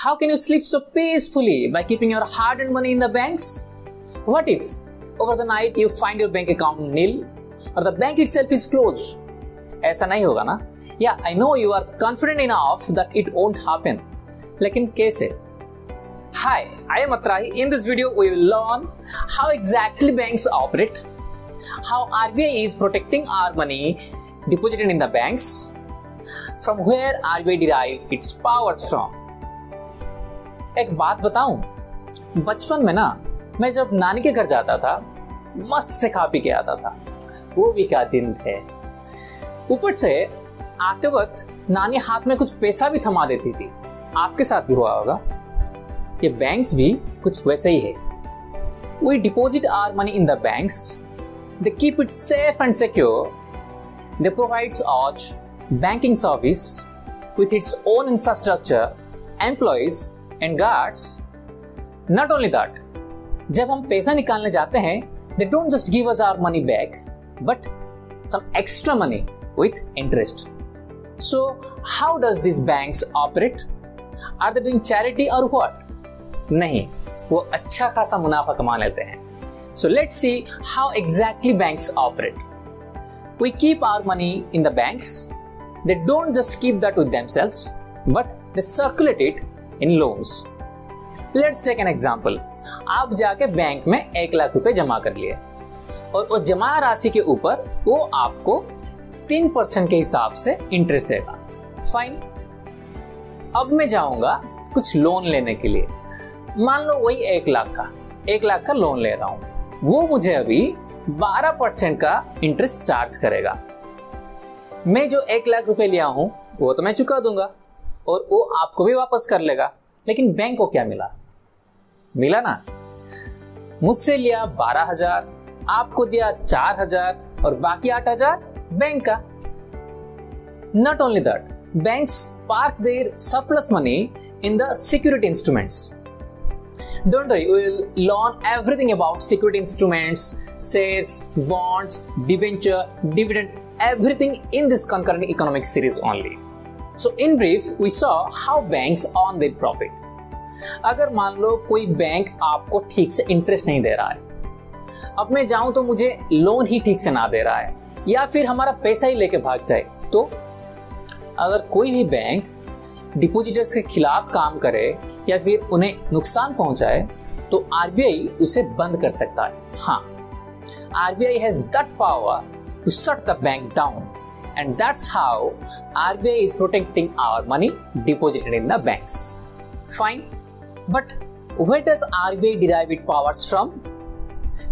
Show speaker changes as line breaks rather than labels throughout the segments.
How can you sleep so peacefully by keeping your hard-earned money in the banks? What if over the night you find your bank account nil or the bank itself is closed? ऐसा नहीं होगा ना? Yeah, I know you are confident enough that it won't happen. लेकिन कैसे? Hi, I am Atrahi. In this video, we will learn how exactly banks operate, how RBI is protecting our money deposited in the banks, from where RBI derive its powers from. एक बात बताऊं, बचपन में ना मैं जब नानी के घर जाता था मस्त से खा पी के आता था। वो भी क्या दिन थे। ऊपर से आते वक्त नानी हाथ में कुछ पैसा भी थमा देती थी। आपके साथ भी हुआ होगा। ये बैंक्स भी कुछ वैसे ही है। We deposit our money in the banks. They keep it safe and secure. They provide us banking service with its own infrastructure, employees and guards. Not only that, जब हम पैसा निकालने जाते हैं, they don't just give us our money back, but some extra money with interest. So, how does these banks operate? Are they doing charity or what? नहीं, वो अच्छा खासा मुनाफा कमा लेते हैं। So let's see how exactly banks operate. We keep our money in the banks. They don't just keep that with themselves, but they circulate it in loans. Let's take an example. आप जाके bank में 1 लाख रुपए जमा कर लिए और वो जमा राशि के ऊपर वो आपको 3% के हिसाब से इंटरेस्ट देगा। फाइन। अब मैं जाऊंगा कुछ लोन लेने के लिए। मान लो वही 1 लाख का लोन ले रहा हूं। वो मुझे अभी 12% का इंटरेस्ट चार्ज करेगा। मैं जो 1 लाख रुपए लिया हूं वो तो मैं चुका दूंगा और वो आपको भी वापस कर लेगा। लेकिन बैंक को क्या मिला ना, मुझसे लिया 12,000, आपको दिया 4,000 और बाकी 8,000 बैंक का। Not only that, banks park their surplus money in the security instruments. Don't worry, we will learn everything about security instruments, shares, bonds, debenture, dividend, everything in this concurrent economic series only. So in brief, we saw how banks earn their profit. अगर मान लो कोई bank आपको ठीक से interest नहीं दे रहा है, अब मैं जाऊं तो मुझे लोन ही ठीक से ना दे रहा है या फिर हमारा पैसा ही लेके भाग जाए, तो अगर कोई भी बैंक डिपोजिटर्स के खिलाफ काम करे या फिर उन्हें नुकसान पहुंचाए तो आरबीआई उसे बंद कर सकता है। हाँ, RBI has that power to shut the bank down and that's how RBI is protecting our money deposited in the banks. Fine, but where does RBI derive its powers from?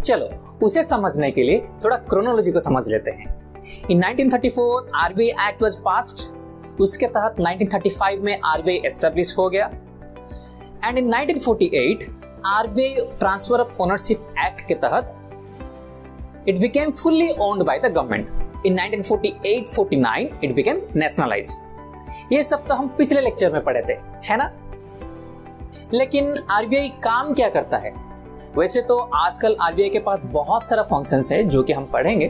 चलो उसे समझने के लिए थोड़ा क्रोनोलॉजी को समझ लेते हैं। In 1934 RBI Act was passed. उसके तहत 1935 में RBI एस्टेब्लिश हो गया and in 1948 RBI Transfer of Ownership Act के तहत it became fully owned by the government. In 1948-49 it became nationalized. ये सब तो हम पिछले लेक्चर में पढ़े थे, है ना? लेकिन आरबीआई काम क्या करता है? वैसे तो आजकल आरबीआई के पास बहुत सारा फंक्शंस है जो कि हम पढ़ेंगे,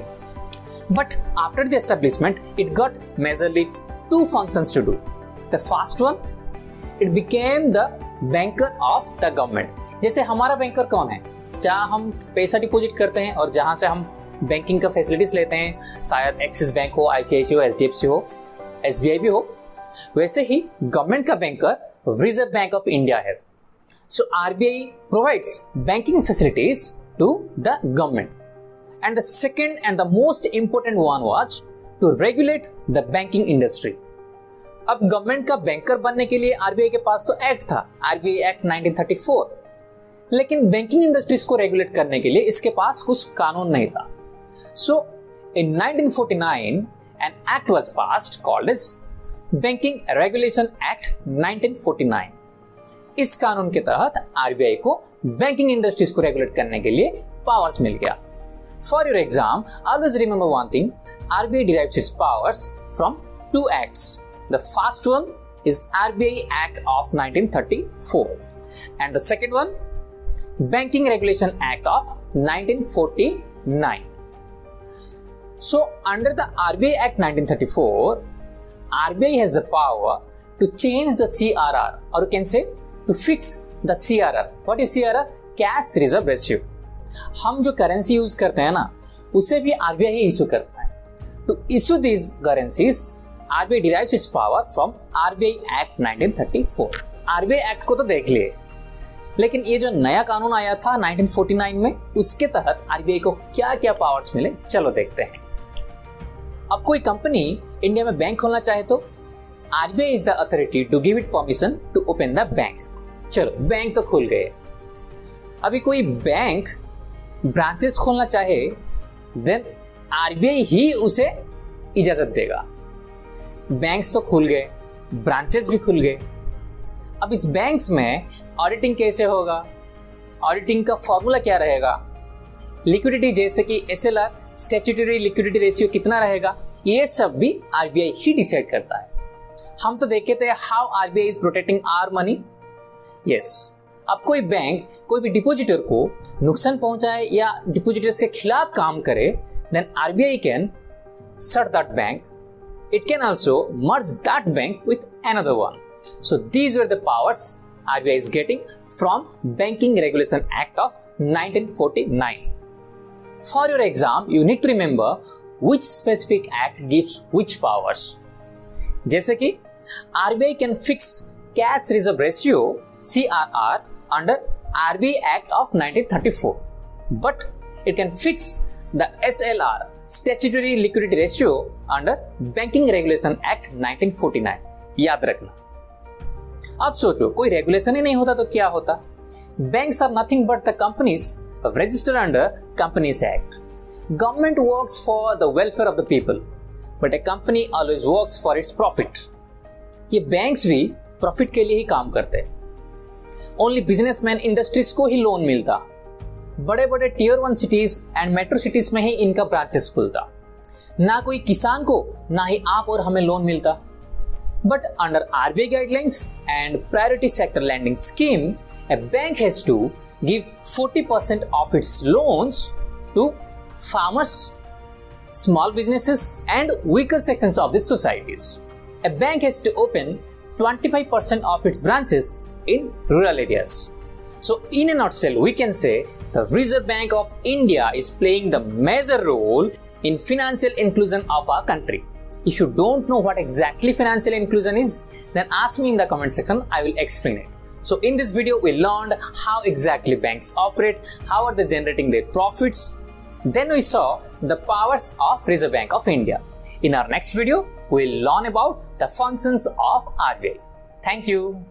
but after the establishment it got majorly 2 functions to do. The first one, it became the banker of the government. जैसे हमारा बैंकर कौन है? जहाँ हम पैसा डिपॉजिट करते हैं और जहाँ से हम बैंकिंग का फैसिलिटीज लेते हैं, शायद एक्सिस बैंक हो, आईसीआईसी हो, एचडीएफसी हो, एसबीआई भी हो, वैसे ही गवर्नमेंट का banker Reserve Bank of India है। So RBI provides banking facilities to the government and the second and the most important one was to regulate the banking industry. अब government का banker बनने के लिए आरबीआई के पास तो act था, RBI act 1934, लेकिन बैंकिंग इंडस्ट्रीज को रेगुलेट करने के लिए इसके पास कुछ कानून नहीं था। So, in 1949, an act was passed called as Banking Regulation Act 1949. इस कानून के तहत आरबीआई को बैंकिंग इंडस्ट्रीज को रेगुलेट करने के लिए पावर्स मिल गया। For your exam, always remember one thing: RBI derives its powers from 2 acts. The first one is RBI Act of 1934, and the second one, Banking Regulation Act of 1949. So, under the RBI Act 1934, RBI has the power to change the CRR, or you can say to fix the CRR. What is CRR? Cash Reserve Ratio. हम जो currency use करते हैं ना, उसे भी RBI ही issue करता है. To issue these currencies, RBI derives its power from RBI Act 1934. RBI act को तो देख लिए, लेकिन ये जो नया कानून आया था 1949 में, उसके तहत RBI को क्या क्या पावर्स मिले, चलो देखते हैं. अब कोई कंपनी इंडिया में बैंक खोलना चाहे तो RBI is the authority to give it permission to open the bank. चलो बैंक तो खुल गए. अभी कोई बैंक ब्रांचेस खोलना चाहे, देन RBI ही उसे इजाजत देगा. बैंक्स तो खुल गए, ब्रांचेस भी खुल गए. अब इस बैंक्स में ऑडिटिंग कैसे होगा, ऑडिटिंग का फॉर्मूला क्या रहेगा, लिक्विडिटी जैसे कि SLR स्टैट्यूटरी लिक्विडिटी रेशियो कितना रहेगा, ये सब भी RBI ही डिसाइड करता है. हम तो देखे थे how RBI is protecting our money. Yes, अब कोई बैंक कोई भी डिपॉजिटर को नुकसान पहुंचाए या डिपॉजिटर्स के खिलाफ काम करे, then RBI can shut that bank. It can also merge that bank with another one. So these were the powers RBI is getting from Banking Regulation Act of 1949. For your exam, you need to remember which specific act gives which powers. जैसे कि RBI can fix cash reserve ratio CRR under RBI Act of 1934, but it can fix the SLR Statutory Liquidity Ratio under Banking Regulation Act 1949. याद रखना. अब सोचो कोई regulation ही नहीं होता तो क्या होता. Banks are nothing but the companies registered under Companies Act. Government works for the welfare of the people, but a company always works for its profit. ये बैंक्स भी प्रॉफिट के लिए ही काम करते हैं. ओनली बिजनेसमैन इंडस्ट्रीज को ही loan मिलता. बड़े बड़े tier 1 cities and metro cities में ही इनका ब्रांचेस खुलता. ना कोई किसान को, ना ही आप और हमें लोन मिलता. But under RBI guidelines and priority sector lending scheme, a bank has to give 40% of its loans to farmers, small businesses and weaker sections of the societies. A bank has to open 25% of its branches in rural areas. So in a nutshell, we can say the Reserve Bank of India is playing the major role in financial inclusion of our country. If you don't know what exactly financial inclusion is, then ask me in the comment section, I will explain it. So in this video, we learned how exactly banks operate, how are they generating their profits. Then we saw the powers of Reserve Bank of India. In our next video, we'll learn about the functions of RBI. Thank you.